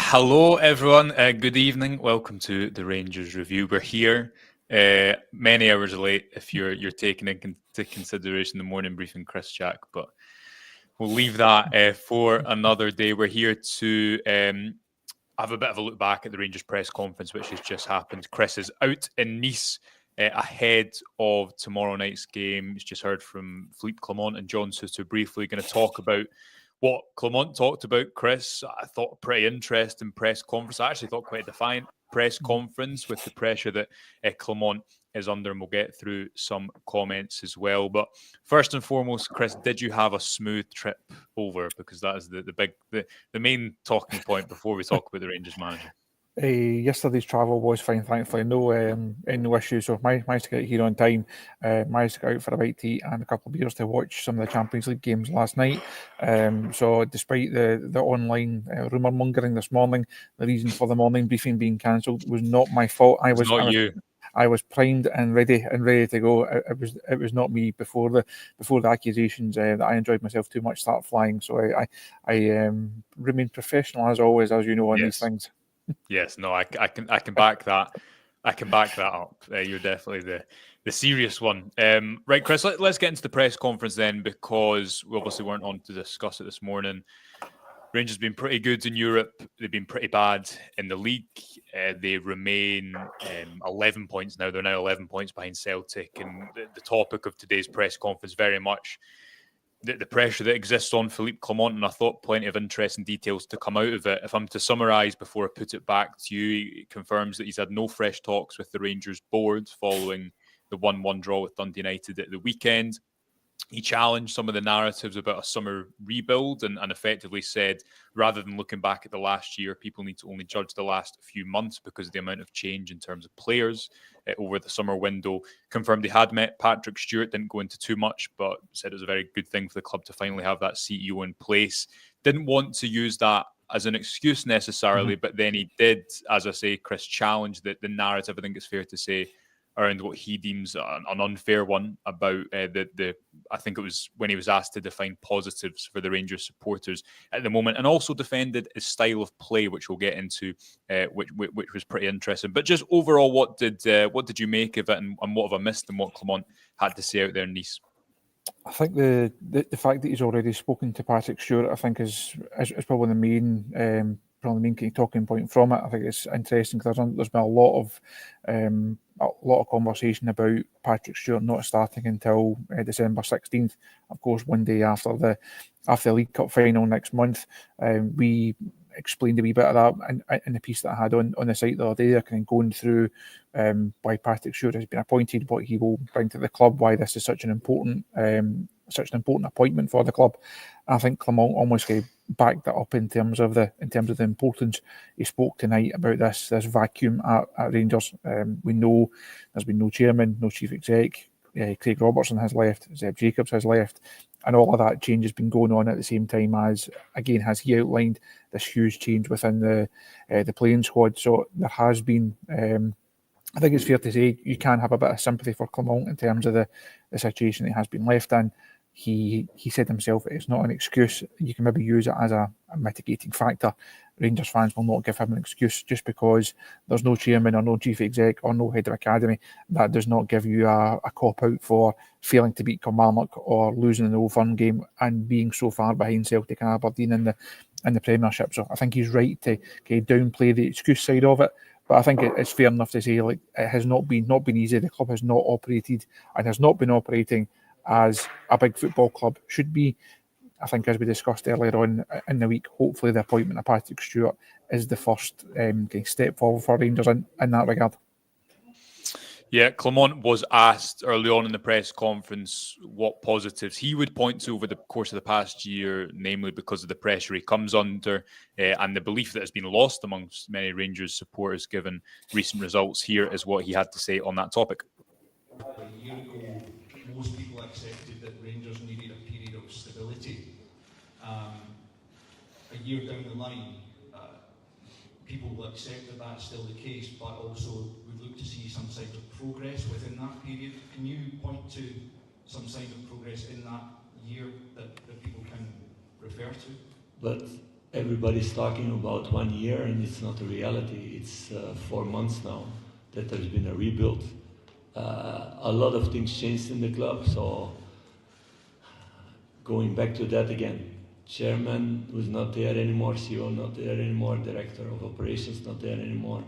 Hello, everyone. Good evening. Welcome to the Rangers review. We're here many hours late if you're taking into consideration the morning briefing, Chris Jack, but we'll leave that for another day. We're here to have a bit of a look back at the Rangers press conference, which has just happened. Chris is out in Nice ahead of tomorrow night's game. He's just heard from Philippe Clement and John Soto briefly. Going to talk about what Clement talked about, Chris. I thought a pretty interesting press conference. I actually thought quite a defiant press conference with the pressure that Clement is under, and we'll get through some comments as well. But first and foremost, Chris, did you have a smooth trip over? Because that is the main talking point before we talk about the Rangers manager. Yesterday's travel was fine, thankfully. No issues. So managed to get here on time. Managed to go out for a bite to eat and a couple of beers to watch some of the Champions League games last night. So despite the online rumour mongering this morning, the reason for the morning briefing being cancelled was not my fault. I was primed and ready to go. It was not me before the accusations that I enjoyed myself too much start flying. So I remain professional as always, as you know, on these things. Yes, no, I can back that. I can back that up. You're definitely the serious one. Right, Chris, let's get into the press conference then, because we obviously weren't on to discuss it this morning. Rangers have been pretty good in Europe. They've been pretty bad in the league. They remain 11 points now. They're now 11 points behind Celtic. And the topic of today's press conference very much the pressure that exists on Philippe Clement, and I thought plenty of interesting details to come out of it. If I'm to summarise before I put it back to you, it confirms that he's had no fresh talks with the Rangers board following the 1-1 draw with Dundee United at the weekend. He challenged some of the narratives about a summer rebuild and effectively said, rather than looking back at the last year, people need to only judge the last few months because of the amount of change in terms of players over the summer window. Confirmed he had met Patrick Stewart, didn't go into too much, but said it was a very good thing for the club to finally have that CEO in place. Didn't want to use that as an excuse necessarily, but then he did, as I say, Chris, challenge the narrative, I think it's fair to say, around what he deems an unfair one about I think it was when he was asked to define positives for the Rangers supporters at the moment, and also defended his style of play, which we'll get into, which was pretty interesting. But just overall, what did you make of it, and what have I missed in what Clement had to say out there in Nice? I think the fact that he's already spoken to Patrick Stewart, I think, is probably the main talking point from it. I think it's interesting because there's been a lot of conversation about Patrick Stewart not starting until December 16th. Of course, one day after the League Cup final next month. We explained a wee bit of that in the piece that I had on the site the other day. I kind of going through why Patrick Stewart has been appointed, what he will bring to the club, why this is such an important appointment for the club. I think Clement almost backed that up in terms of the importance. He spoke tonight about this vacuum at Rangers. We know there's been no chairman, no chief exec. Craig Robertson has left, Zeb Jacobs has left, and all of that change has been going on at the same time as he outlined this huge change within the playing squad. So there has been. I think it's fair to say you can have a bit of sympathy for Clement in terms of the situation he has been left in. He said himself it's not an excuse. You can maybe use it as a mitigating factor. Rangers fans will not give him an excuse just because there's no chairman or no chief exec or no head of academy. That does not give you a cop-out for failing to beat Kilmarnock or losing an Old Firm game and being so far behind Celtic and Aberdeen in the Premiership. So I think he's right to downplay the excuse side of it. But I think it's fair enough to say it has not been easy. The club has not operated and has not been operating as a big football club should be. I think, as we discussed earlier on in the week, hopefully the appointment of Patrick Stewart is the first step forward for Rangers in that regard. Yeah, Clement was asked early on in the press conference what positives he would point to over the course of the past year, namely because of the pressure he comes under and the belief that has been lost amongst many Rangers supporters given recent results. Here is what he had to say on that topic. A year ago, most people accepted that Rangers needed a period of stability. A year down the line, people will accept that that's still the case, but also would look to see some signs of progress within that period. Can you point to some signs of progress in that year that people can refer to? But everybody's talking about 1 year, and it's not a reality. It's 4 months now that there's been a rebuild. A lot of things changed in the club, so going back to that again, chairman who's not there anymore, CEO not there anymore, director of operations not there anymore,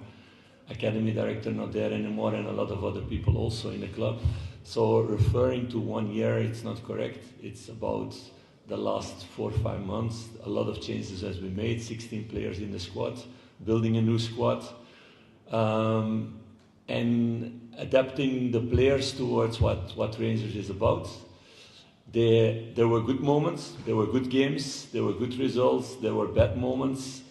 academy director not there anymore, and a lot of other people also in the club. So referring to 1 year, it's not correct. It's about the last 4 or 5 months. A lot of changes has been made, 16 players in the squad, building a new squad, and adapting the players towards what Rangers is about. There were good moments, there were good games, there were good results, there were bad moments,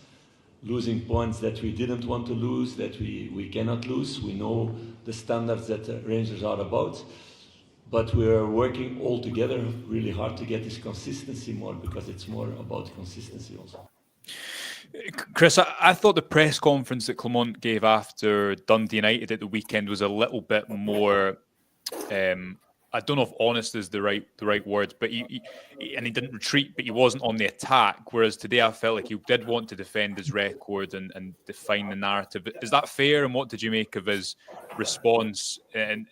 losing points that we didn't want to lose, that we cannot lose. We know the standards that the Rangers are about, but we're working all together really hard to get this consistency more, because it's more about consistency also. Chris, I thought the press conference that Clement gave after Dundee United at the weekend was a little bit more... I don't know if honest is the right word, but he didn't retreat, but he wasn't on the attack. Whereas today I felt like he did want to defend his record and define the narrative. Is that fair? And what did you make of his response and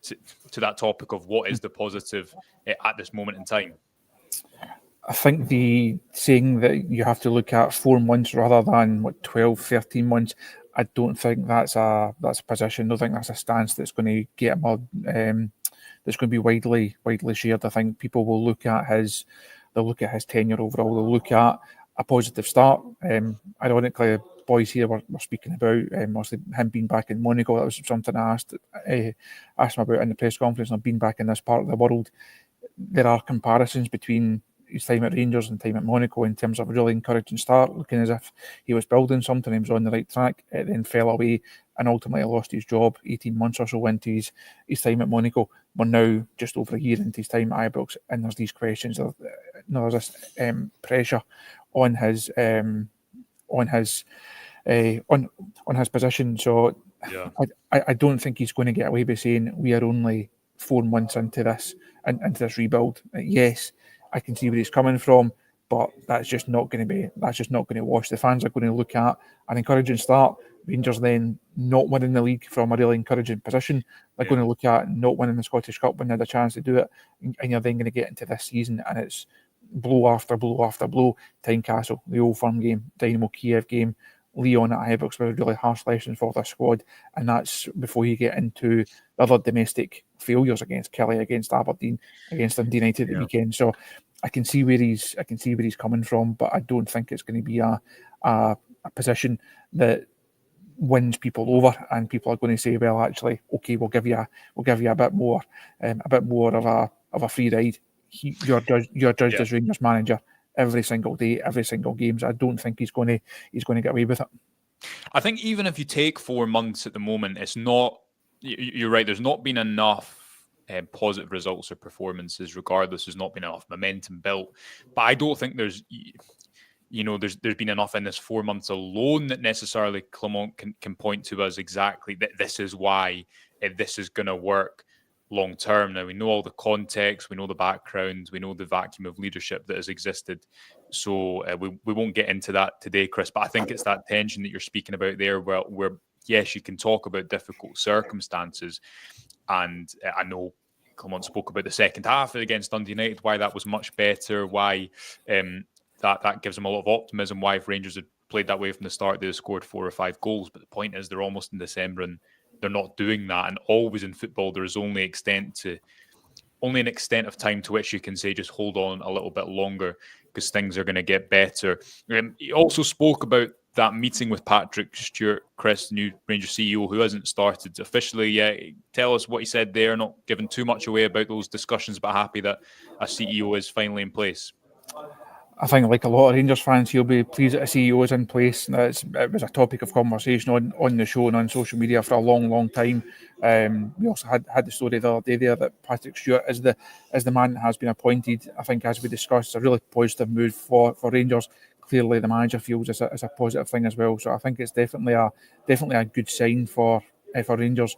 to that topic of what is the positive at this moment in time? I think the saying that you have to look at 4 months rather than 12, 13 months, I don't think that's a position. I don't think that's a stance that's going to get him that's going to be widely shared. I think people will look at his tenure overall. They'll look at a positive start. Ironically, the boys here were speaking about mostly him being back in Monaco. That was something I asked him about in the press conference. And being back in this part of the world, there are comparisons between his time at Rangers and time at Monaco in terms of a really encouraging start, looking as if he was building something, he was on the right track. It then fell away and ultimately lost his job 18 months or so into his time at Monaco. We're now just over a year into his time at Ibrox, and there's these questions, there's this pressure on his position. So yeah. I don't think he's going to get away by saying we are only 4 months into this rebuild. Yes, I can see where he's coming from, but that's just not going to wash. The fans are going to look at an encouraging start. Rangers then not winning the league from a really encouraging position. They're going to look at not winning the Scottish Cup when they had a chance to do it, and you're then going to get into this season and it's blow after blow after blow. Tynecastle, the Old Firm game, Dynamo Kiev game, Lyon at Ibrox were really harsh lessons for their squad, and that's before you get into the other domestic failures against Kelly, against Aberdeen, against Dundee United at the weekend. So I can see where he's coming from, but I don't think it's going to be a position that wins people over, and people are going to say, well, actually, okay, we'll give you a bit more of a free ride. You're judged as Rangers manager every single day, every single game. So I don't think he's going to get away with it. I think even if you take 4 months at the moment, it's not. You're right. There's not been enough positive results or performances. Regardless, there's not been enough momentum built. But I don't think there's been enough in this 4 months alone that necessarily Clement can point to us exactly that this is why this is going to work long term. Now we know all the context, we know the background, we know the vacuum of leadership that has existed. So we won't get into that today, Chris. But I think it's that tension that you're speaking about there, where yes, you can talk about difficult circumstances, and I know Clement spoke about the second half against Dundee United, why that was much better, why that gives them a lot of optimism, why if Rangers had played that way from the start, they'd have scored 4 or 5 goals. But the point is, they're almost in December and they're not doing that. And always in football, there is only an extent of time to which you can say, just hold on a little bit longer because things are going to get better. He also spoke about that meeting with Patrick Stewart, Chris, the new Rangers CEO, who hasn't started officially yet. Tell us what he said there, not giving too much away about those discussions, but happy that a CEO is finally in place. I think, like a lot of Rangers fans, he'll be pleased that a CEO is in place. It was a topic of conversation on the show and on social media for a long, long time. We also had the story the other day there that Patrick Stewart is the man that has been appointed. I think, as we discussed, it's a really positive move for Rangers. Clearly, the manager feels it's a positive thing as well. So I think it's definitely a good sign for Rangers.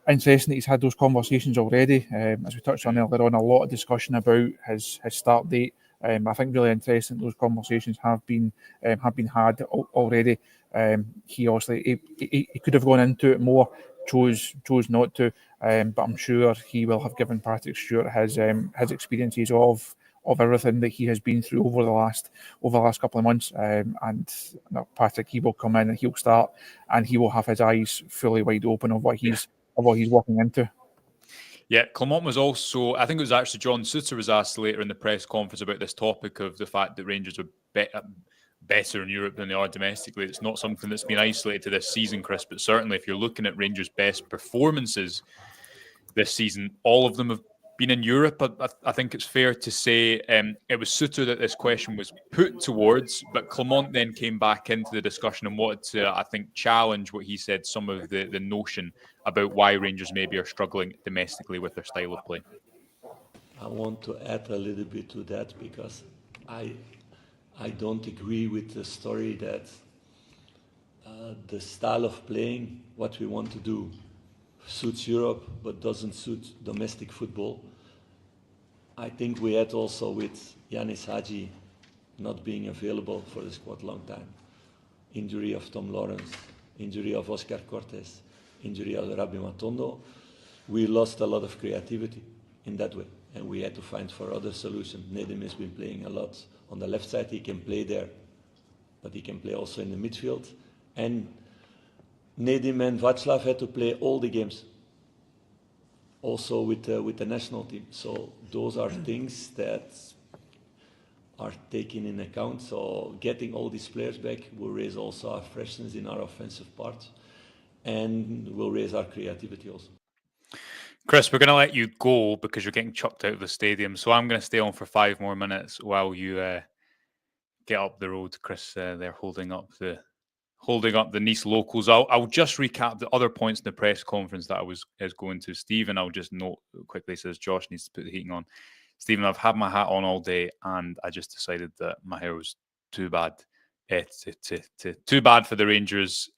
Interesting that he's had those conversations already. As we touched on earlier on, a lot of discussion about his start date. I think really interesting. Those conversations have been had already. He obviously he could have gone into it more, chose not to. But I'm sure he will have given Patrick Stewart his experiences of everything that he has been through over the last couple of months. And Patrick, he will come in and he'll start, and he will have his eyes fully wide open of what he's walking into. Yeah, Clement was also, I think it was actually John Souttar was asked later in the press conference about this topic of the fact that Rangers are better in Europe than they are domestically. It's not something that's been isolated to this season, Chris, but certainly if you're looking at Rangers' best performances this season, all of them have been in Europe. I think it's fair to say it was Souttar that this question was put towards, but Clement then came back into the discussion and wanted to, I think, challenge what he said, some of the notion about why Rangers maybe are struggling domestically with their style of play. I want to add a little bit to that because I don't agree with the story that the style of playing, what we want to do, suits Europe but doesn't suit domestic football. I think we had also with Yanis Hadji not being available for the squad long time, injury of Tom Lawrence, injury of Oscar Cortes, injury of Rabbi Matondo, we lost a lot of creativity in that way, and we had to find for other solutions. Nedim has been playing a lot on the left side. He can play there, but he can play also in the midfield. And Nedim and Václav had to play all the games, also with the national team. So those are things that are taken in account. So getting all these players back will raise also our freshness in our offensive part, and will raise our creativity also. Chris, we're going to let you go because you're getting chucked out of the stadium. So I'm going to stay on for 5 more minutes while you get up the road. Chris, they're holding up the Nice locals. I'll just recap the other points in the press conference that I was going to. Stephen, I'll just note quickly, says Josh needs to put the heating on. Stephen, I've had my hat on all day and I just decided that my hair was too bad. Too bad for the Rangers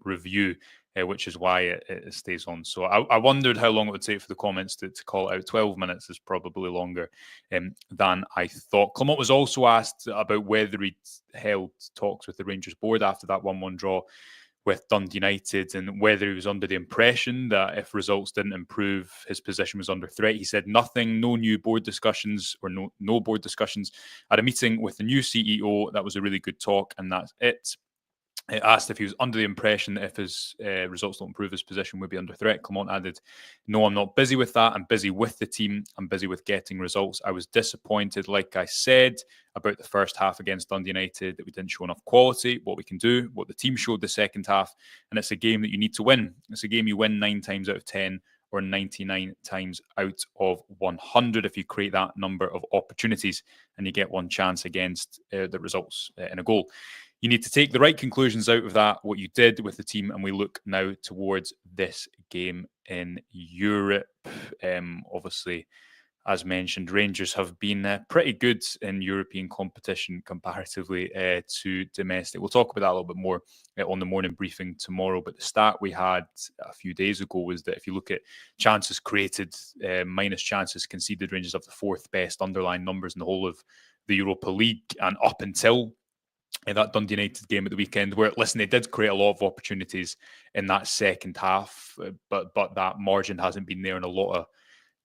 review, which is why it stays on. So I wondered how long it would take for the comments to call it out. 12 minutes is probably longer than I thought. Clement was also asked about whether he'd held talks with the Rangers board after that 1-1 draw with Dundee United and whether he was under the impression that if results didn't improve, his position was under threat. He said nothing, no new board discussions or no board discussions. At a meeting with the new CEO, that was a really good talk and that's it. It asked if he was under the impression that if his results don't improve, his position would be under threat. Clement added, no, I'm not busy with that. I'm busy with the team. I'm busy with getting results. I was disappointed, like I said, about the first half against Dundee United, that we didn't show enough quality, what we can do, what the team showed the second half. And it's a game that you need to win. It's a game you win 9 times out of 10 or 99 times out of 100 if you create that number of opportunities and you get one chance against that results in a goal. You need to take the right conclusions out of that, what you did with the team, and we look now towards this game in Europe. Obviously, as mentioned, Rangers have been pretty good in European competition comparatively to domestic. We'll talk about that a little bit more on the morning briefing tomorrow, but the stat we had a few days ago was that if you look at chances created minus chances conceded, Rangers have the 4th best underlying numbers in the whole of the Europa League, and up until that Dundee United game at the weekend, where, listen, they did create a lot of opportunities in that second half, but that margin hasn't been there in a lot of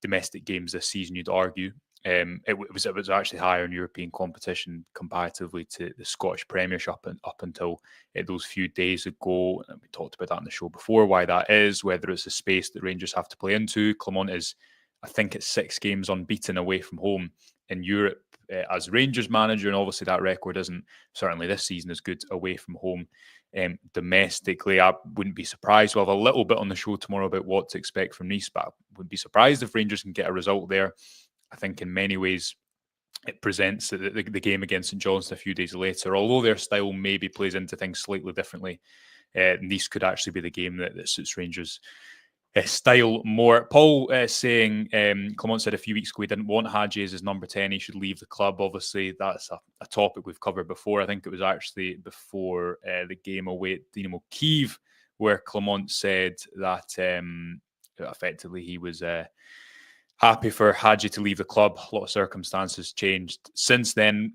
domestic games this season, you'd argue. It was actually higher in European competition comparatively to the Scottish Premiership up until those few days ago. And we talked about that on the show before, why that is, whether it's a space that Rangers have to play into. Clement is, I think it's 6 games unbeaten away from home in Europe as Rangers manager, and obviously that record isn't certainly this season as good away from home domestically. I wouldn't be surprised. We'll have a little bit on the show tomorrow about what to expect from Nice, but I wouldn't be surprised if Rangers can get a result there. I think in many ways it presents the game against St Johnstone a few days later. Although their style maybe plays into things slightly differently, Nice could actually be the game that suits Rangers' style more. Paul saying, Clement said a few weeks ago he didn't want Hadji as his number 10. He should leave the club. Obviously, that's a topic we've covered before. I think it was actually before the game away at Dynamo Kyiv where Clement said that effectively he was happy for Hadji to leave the club. A lot of circumstances changed since then,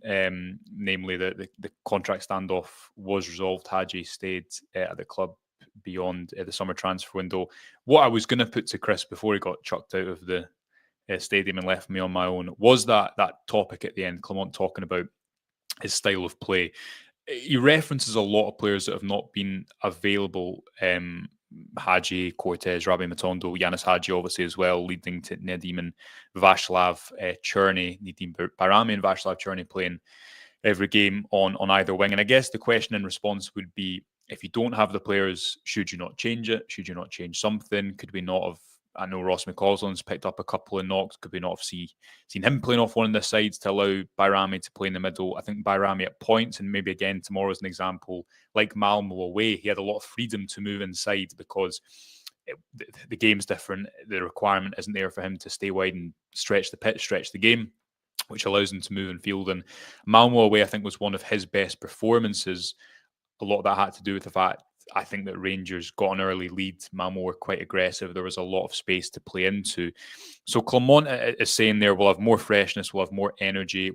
namely the contract standoff was resolved. Hadji stayed at the club beyond the summer transfer window. What I was going to put to Chris before he got chucked out of the stadium and left me on my own was that topic at the end, Clement talking about his style of play. He references a lot of players that have not been available. Hadji, Cortez, Rabbi Matondo, Yanis Hadji obviously as well, leading to Nedim and Václav Cherny, Nedim Barami and Václav Cherny playing every game on either wing. And I guess the question in response would be, if you don't have the players, should you not change it? Should you not change something? Could we not have, I know Ross McCausland's picked up a couple of knocks. Could we not have seen him playing off one of the sides to allow Bayrami to play in the middle? I think Bayrami at points, and maybe again tomorrow as an example, like Malmo away, he had a lot of freedom to move inside because the game's different. The requirement isn't there for him to stay wide and stretch the pitch, stretch the game, which allows him to move in field. And Malmo away, I think, was one of his best performances. A lot of that had to do with the fact, I think, that Rangers got an early lead. Malmo were quite aggressive. There was a lot of space to play into. So Clement is saying there, we'll have more freshness, we'll have more energy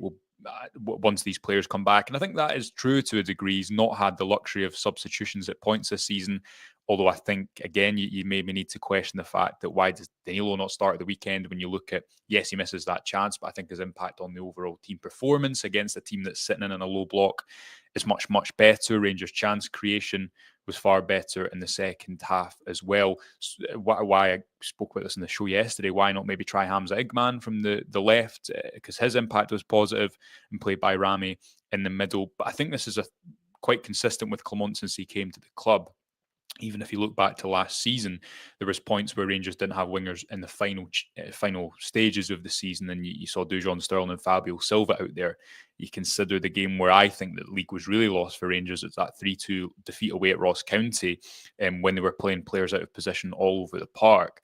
once these players come back. And I think that is true to a degree. He's not had the luxury of substitutions at points this season. Although I think, again, you maybe need to question the fact that why does Danilo not start at the weekend when you look at, yes, he misses that chance, but I think his impact on the overall team performance against a team that's sitting in a low block is much, much better. Rangers' chance creation was far better in the second half as well. Why I spoke about this in the show yesterday, why not maybe try Hamza Igman from the left, because his impact was positive, and play Bayrami in the middle. But I think this is quite consistent with Clement since he came to the club. Even if you look back to last season, there was points where Rangers didn't have wingers in the final stages of the season, and you saw Dujon Sterling and Fabio Silva out there. You consider the game where I think that the league was really lost for Rangers. It's that 3-2 defeat away at Ross County, when they were playing players out of position all over the park.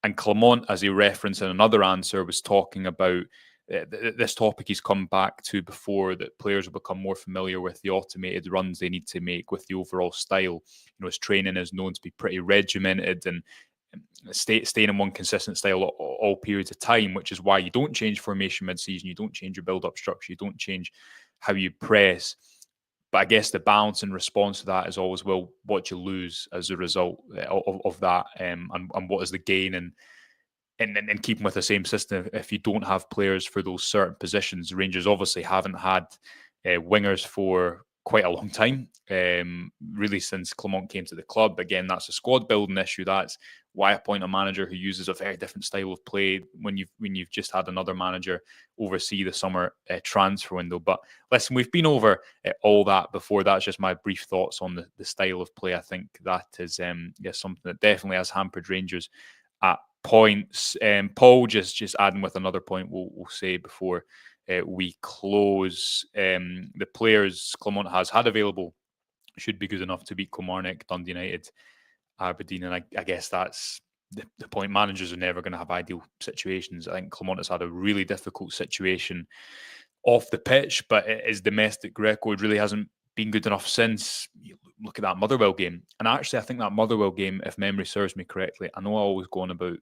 And Clement, as he referenced in another answer, was talking about this topic he's come back to before, that players will become more familiar with the automated runs they need to make, with the overall style. His training is known to be pretty regimented and staying in one consistent style all periods of time, which is why you don't change formation mid-season, you don't change your build-up structure, you don't change how you press. But I guess the balance in response to that is always, well, what you lose as a result of that, and what is the gain and keeping with the same system if you don't have players for those certain positions. Rangers obviously haven't had wingers for quite a long time, really since Clement came to the club. Again, that's a squad building issue. That's why appoint a manager who uses a very different style of play when you've just had another manager oversee the summer transfer window. But listen, we've been over all that before. That's just my brief thoughts on the style of play. I think that is something that definitely has hampered Rangers at points. Paul, just adding with another point we'll say before we close. The players Clement has had available should be good enough to beat Kilmarnock, Dundee United, Aberdeen, and I guess that's the point. Managers are never going to have ideal situations. I think Clement has had a really difficult situation off the pitch, but his domestic record really hasn't been good enough since. You look at that Motherwell game, and actually I think that Motherwell game, if memory serves me correctly, I know I always go on about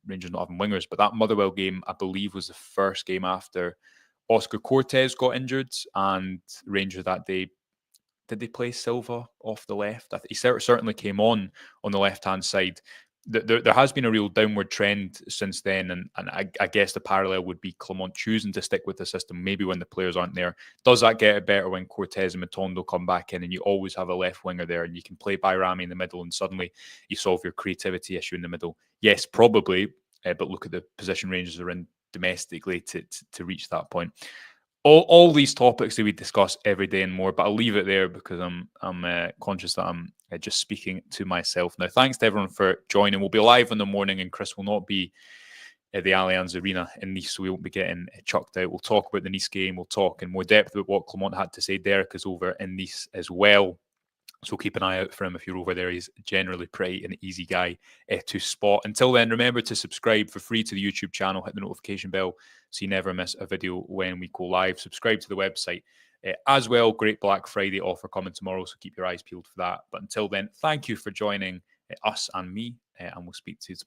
Rangers not having wingers, but that Motherwell game, I believe, was the first game after Oscar Cortez got injured, and Rangers that day, did they play Silva off the left? He certainly came on the left-hand side. There has been a real downward trend since then, and I guess the parallel would be Clement choosing to stick with the system maybe when the players aren't there. Does that get it better when Cortez and Matondo come back in and you always have a left winger there and you can play Bayrami in the middle and suddenly you solve your creativity issue in the middle? Yes, probably, but look at the position Rangers are in domestically to reach that point. All these topics that we discuss every day and more, but I'll leave it there because I'm conscious that I'm just speaking to myself now. Thanks to everyone for joining. We'll be live in the morning, and Chris will not be at the Allianz Arena in Nice, so we won't be getting chucked out. We'll talk about the Nice game. We'll talk in more depth about what Clement had to say. Derek is over in Nice as well, so keep an eye out for him if you're over there. He's generally pretty an easy guy to spot. Until then, remember to subscribe for free to the YouTube channel. Hit the notification bell so you never miss a video when we go live. Subscribe to the website as well. Great Black Friday offer coming tomorrow, so keep your eyes peeled for that. But until then, thank you for joining us and me, and we'll speak to you tomorrow.